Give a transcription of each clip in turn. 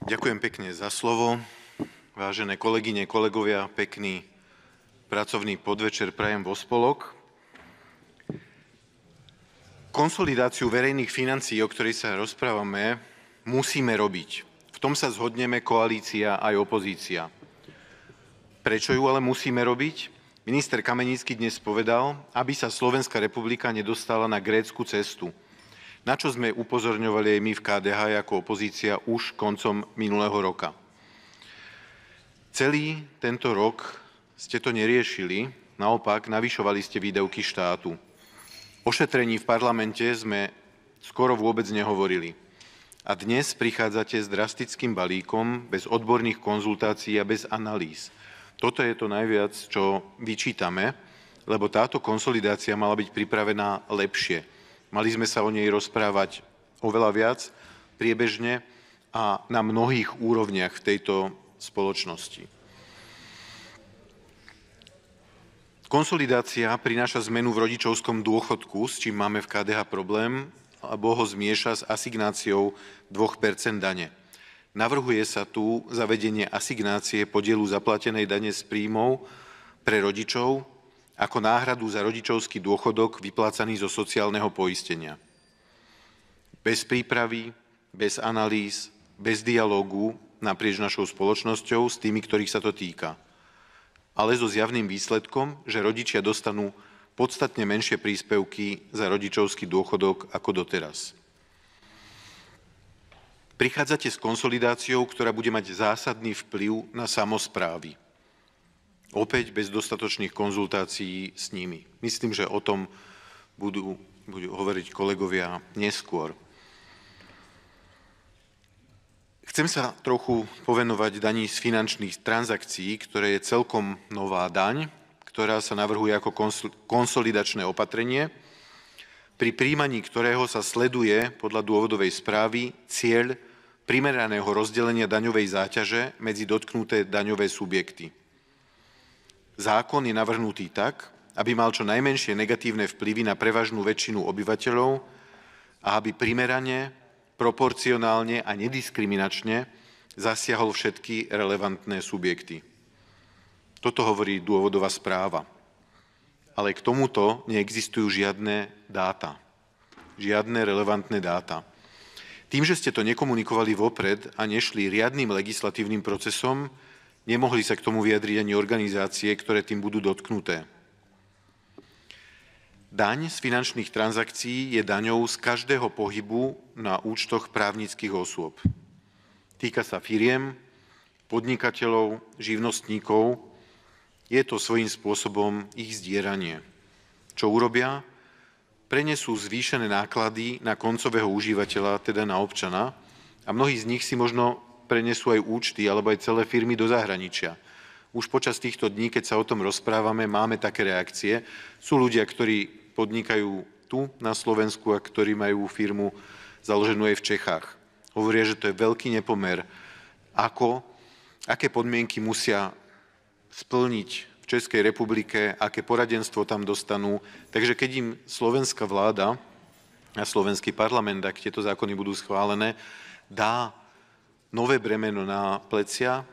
Ďakujem pekne za slovo. Vážené kolegyne, kolegovia, pekný pracovný podvečer prajem vo spolok. Konsolidáciu verejných financií, o ktorej sa rozprávame, musíme robiť. V tom sa zhodneme koalícia aj opozícia. Prečo ju ale musíme robiť? Minister Kamenický dnes povedal, aby sa Slovenská republika nedostala na grécku cestu, na čo sme upozorňovali aj my v KDH ako opozícia už koncom minulého roka. Celý tento rok ste to neriešili, naopak navyšovali ste výdavky štátu. O šetrení v parlamente sme skoro vôbec nehovorili. A dnes prichádzate s drastickým balíkom bez odborných konzultácií a bez analýz. Toto je to najviac, čo vyčítame, lebo táto konsolidácia mala byť pripravená lepšie. Mali sme sa o nej rozprávať oveľa viac, priebežne a na mnohých úrovniach v tejto spoločnosti. Konsolidácia prináša zmenu v rodičovskom dôchodku, s čím máme v KDH problém, lebo ho zmieša s asignáciou 2% dane. Navrhuje sa tu zavedenie asignácie podielu zaplatenej dane z príjmov pre rodičov, ako náhradu za rodičovský dôchodok vyplácaný zo sociálneho poistenia. Bez prípravy, bez analýz, bez dialógu naprieč našou spoločnosťou s tými, ktorých sa to týka. Ale so zjavným výsledkom, že rodičia dostanú podstatne menšie príspevky za rodičovský dôchodok ako doteraz. Prichádzate s konsolidáciou, ktorá bude mať zásadný vplyv na samosprávy. Opäť bez dostatočných konzultácií s nimi. Myslím, že o tom budú hovoriť kolegovia neskôr. Chcem sa trochu povenovať daní z finančných transakcií, ktoré je celkom nová daň, ktorá sa navrhuje ako konsolidačné opatrenie, pri príjmaní ktorého sa sleduje podľa dôvodovej správy cieľ primeraného rozdelenia daňovej záťaže medzi dotknuté daňové subjekty. Zákon je navrhnutý tak, aby mal čo najmenšie negatívne vplyvy na prevažnú väčšinu obyvateľov a aby primerane, proporcionálne a nediskriminačne zasiahol všetky relevantné subjekty. Toto hovorí dôvodová správa. Ale k tomuto neexistujú žiadne dáta. Žiadne relevantné dáta. Tým, že ste to nekomunikovali vopred a nešli riadnym legislatívnym procesom, nemohli sa k tomu vyjadriť ani organizácie, ktoré tým budú dotknuté. Daň z finančných transakcií je daňou z každého pohybu na účtoch právnických osôb. Týka sa firiem, podnikateľov, živnostníkov. Je to svojím spôsobom ich zdieranie. Čo urobia? Prenesú zvýšené náklady na koncového užívateľa, teda na občana, a mnohí z nich si možno prenesú aj účty alebo aj celé firmy do zahraničia. Už počas týchto dní, keď sa o tom rozprávame, máme také reakcie. Sú ľudia, ktorí podnikajú tu na Slovensku a ktorí majú firmu založenú aj v Čechách. Hovoria, že to je veľký nepomer, aké podmienky musia splniť v Českej republike, aké poradenstvo tam dostanú. Takže keď im slovenská vláda a slovenský parlament, ak tieto zákony budú schválené, dá nové bremeno na plecia,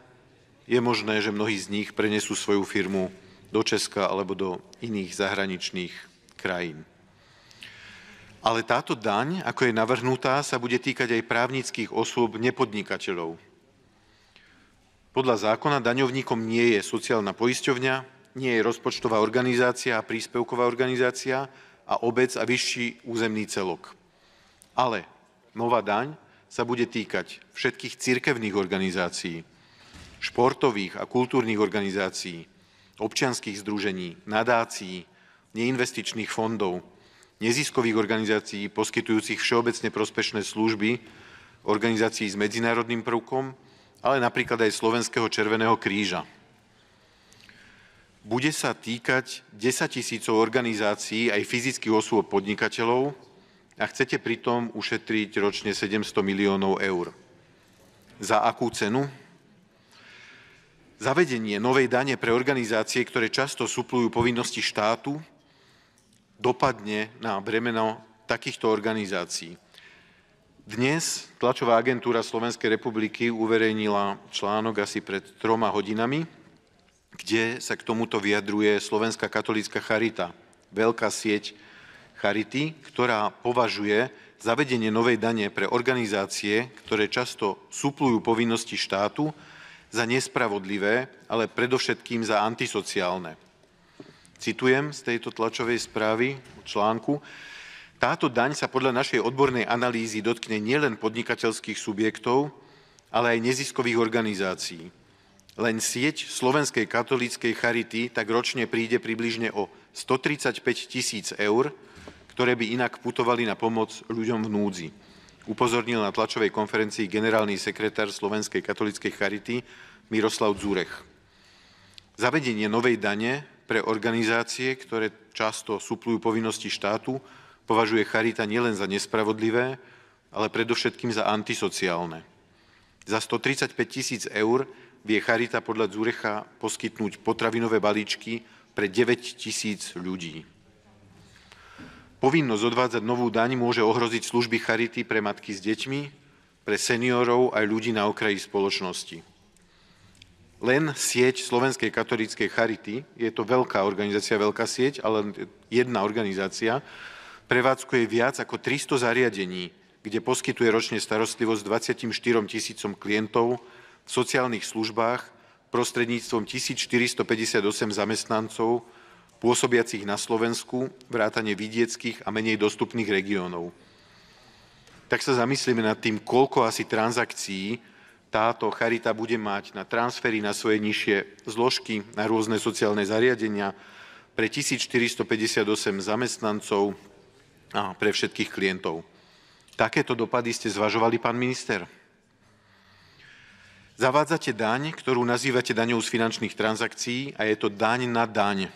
je možné, že mnohí z nich prenesú svoju firmu do Česka alebo do iných zahraničných krajín. Ale táto daň, ako je navrhnutá, sa bude týkať aj právnických osôb nepodnikateľov. Podľa zákona daňovníkom nie je sociálna poisťovňa, nie je rozpočtová organizácia a príspevková organizácia a obec a vyšší územný celok. Ale nová daň sa bude týkať všetkých cirkevných organizácií, športových a kultúrnych organizácií, občianskych združení, nadácií, neinvestičných fondov, neziskových organizácií poskytujúcich všeobecne prospešné služby, organizácií s medzinárodným prvkom, ale napríklad aj Slovenského Červeného kríža. Bude sa týkať 10 000 organizácií aj fyzických osôb podnikateľov, a chcete pritom ušetriť ročne 700 miliónov eur. Za akú cenu? Zavedenie novej dane pre organizácie, ktoré často suplujú povinnosti štátu, dopadne na bremeno takýchto organizácií. Dnes tlačová agentúra Slovenskej republiky uverejnila článok asi pred 3 hodinami, kde sa k tomuto vyjadruje Slovenská katolícka charita, veľká sieť charity, ktorá považuje zavedenie novej dane pre organizácie, ktoré často suplujú povinnosti štátu, za nespravodlivé, ale predovšetkým za antisociálne. Citujem z tejto tlačovej správy, článku: táto daň sa podľa našej odbornej analýzy dotkne nielen podnikateľských subjektov, ale aj neziskových organizácií. Len sieť Slovenskej katolíckej charity tak ročne príde približne o 135 000 eur, ktoré by inak putovali na pomoc ľuďom v núdzi. Upozornil na tlačovej konferencii generálny sekretár Slovenskej katolíckej charity Miroslav Dzurech. Zavedenie novej dane pre organizácie, ktoré často suplujú povinnosti štátu, považuje charita nielen za nespravodlivé, ale predovšetkým za antisociálne. Za 135 000 eur vie charita podľa Dzurecha poskytnúť potravinové balíčky pre 9 000 ľudí. Povinnosť odvádzať novú daň môže ohroziť služby charity pre matky s deťmi, pre seniorov aj ľudí na okraji spoločnosti. Len sieť Slovenskej katolíckej charity, je to veľká organizácia, veľká sieť, ale jedna organizácia, prevádzkuje viac ako 300 zariadení, kde poskytuje ročne starostlivosť 24 000 klientov v sociálnych službách prostredníctvom 1458 zamestnancov pôsobiacich na Slovensku, vrátane vidieckých a menej dostupných regiónov. Tak sa zamyslíme nad tým, koľko asi transakcií táto charita bude mať na transfery na svoje nižšie zložky, na rôzne sociálne zariadenia, pre 1458 zamestnancov a pre všetkých klientov. Takéto dopady ste zvažovali, pán minister? Zavádzate daň, ktorú nazývate daňou z finančných transakcií, a je to daň na daň,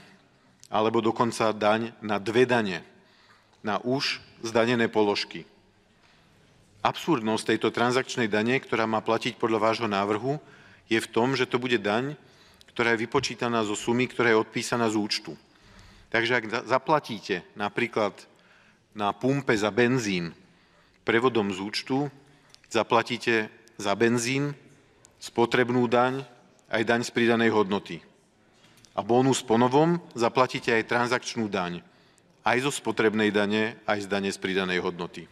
alebo dokonca daň na dve dane, na už zdanené položky. Absurdnosť tejto transakčnej dane, ktorá má platiť podľa vášho návrhu, je v tom, že to bude daň, ktorá je vypočítaná zo sumy, ktorá je odpísaná z účtu. Takže ak zaplatíte napríklad na pumpe za benzín prevodom z účtu, zaplatíte za benzín spotrebnú daň aj daň z pridanej hodnoty. A bónus po novom zaplatíte aj transakčnú daň, aj zo spotrebnej dane, aj z dane z pridanej hodnoty.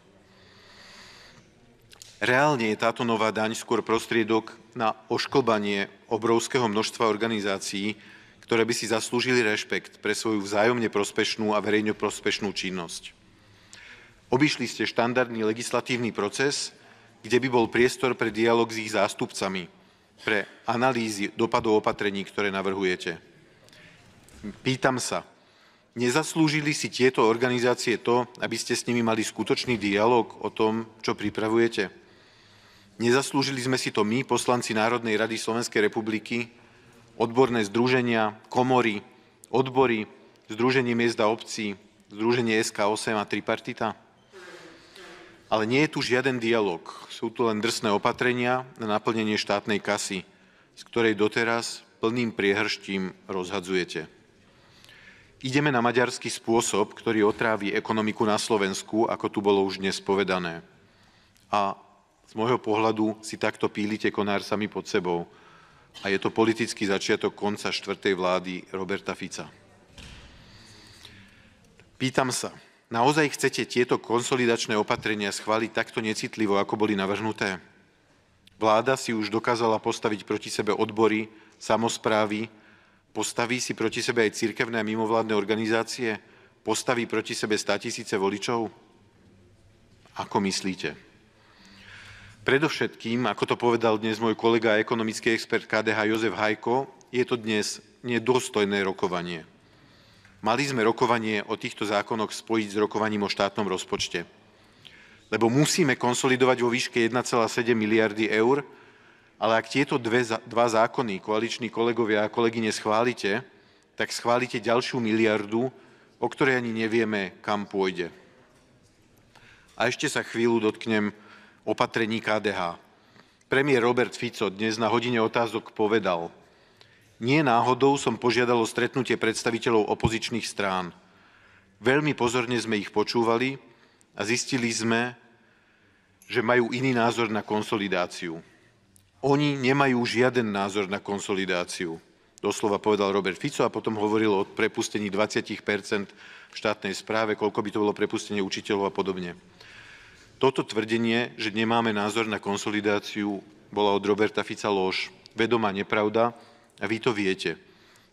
Reálne je táto nová daň skôr prostriedok na ošklbanie obrovského množstva organizácií, ktoré by si zaslúžili rešpekt pre svoju vzájomne prospešnú a verejne prospešnú činnosť. Obišli ste štandardný legislatívny proces, kde by bol priestor pre dialog s ich zástupcami, pre analýzy dopadov opatrení, ktoré navrhujete. Pýtam sa, nezaslúžili si tieto organizácie to, aby ste s nimi mali skutočný dialog o tom, čo pripravujete? Nezaslúžili sme si to my, poslanci Národnej rady Slovenskej republiky, odborné združenia, komory, odbory, Združenie miest a obcí, Združenie SK8 a tripartita? Ale nie je tu žiaden dialog. Sú tu len drsné opatrenia na naplnenie štátnej kasy, z ktorej doteraz plným priehrštím rozhadzujete. Ideme na maďarský spôsob, ktorý otrávi ekonomiku na Slovensku, ako tu bolo už dnes povedané. A z môjho pohľadu si takto pílite konár sami pod sebou. A je to politický začiatok konca 4. vlády Roberta Fica. Pýtam sa, naozaj chcete tieto konsolidačné opatrenia schváliť takto necitlivo, ako boli navrhnuté? Vláda si už dokázala postaviť proti sebe odbory, samosprávy, postaví si proti sebe aj cirkevné a mimovládne organizácie, postaví proti sebe 100 000 voličov? Ako myslíte? Predovšetkým, ako to povedal dnes môj kolega a ekonomický expert KDH Jozef Hajko, je to dnes nedôstojné rokovanie. Mali sme rokovanie o týchto zákonoch spojiť s rokovaním o štátnom rozpočte. Lebo musíme konsolidovať vo výške 1,7 miliardy eur, ale ak tieto dva zákony, koaliční kolegovia a kolegyne, schválite, tak schválite ďalšiu miliardu, o ktorej ani nevieme, kam pôjde. A ešte sa chvíľu dotknem opatrení KDH. Premiér Robert Fico dnes na hodine otázok povedal: nie náhodou som požiadal o stretnutie predstaviteľov opozičných strán. Veľmi pozorne sme ich počúvali a zistili sme, že majú iný názor na konsolidáciu. Oni nemajú žiaden názor na konsolidáciu. Doslova povedal Robert Fico a potom hovoril o prepustení 20% v štátnej správe, koľko by to bolo prepustenie učiteľov a podobne. Toto tvrdenie, že nemáme názor na konsolidáciu, bola od Roberta Fica lož, vedomá nepravda a vy to viete.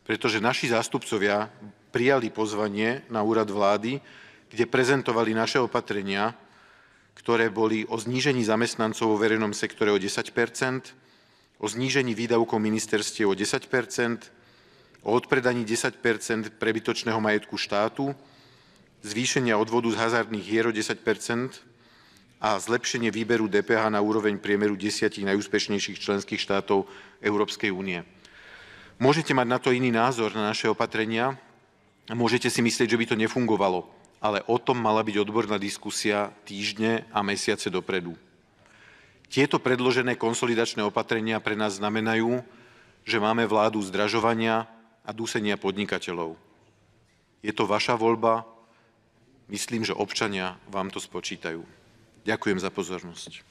Pretože naši zástupcovia prijali pozvanie na úrad vlády, kde prezentovali naše opatrenia, ktoré boli o znížení zamestnancov vo verejnom sektore o 10%, o znížení výdavkov ministerstiev o 10%, o odpredaní 10% prebytočného majetku štátu, zvýšenia odvodu z hazardných hier o 10% a zlepšenie výberu DPH na úroveň priemeru 10 najúspešnejších členských štátov Európskej únie. Môžete mať na to iný názor na naše opatrenia a môžete si myslieť, že by to nefungovalo, ale o tom mala byť odborná diskusia týždne a mesiace dopredu. Tieto predložené konsolidačné opatrenia pre nás znamenajú, že máme vládu zdražovania a dusenia podnikateľov. Je to vaša voľba, myslím, že občania vám to spočítajú. Ďakujem za pozornosť.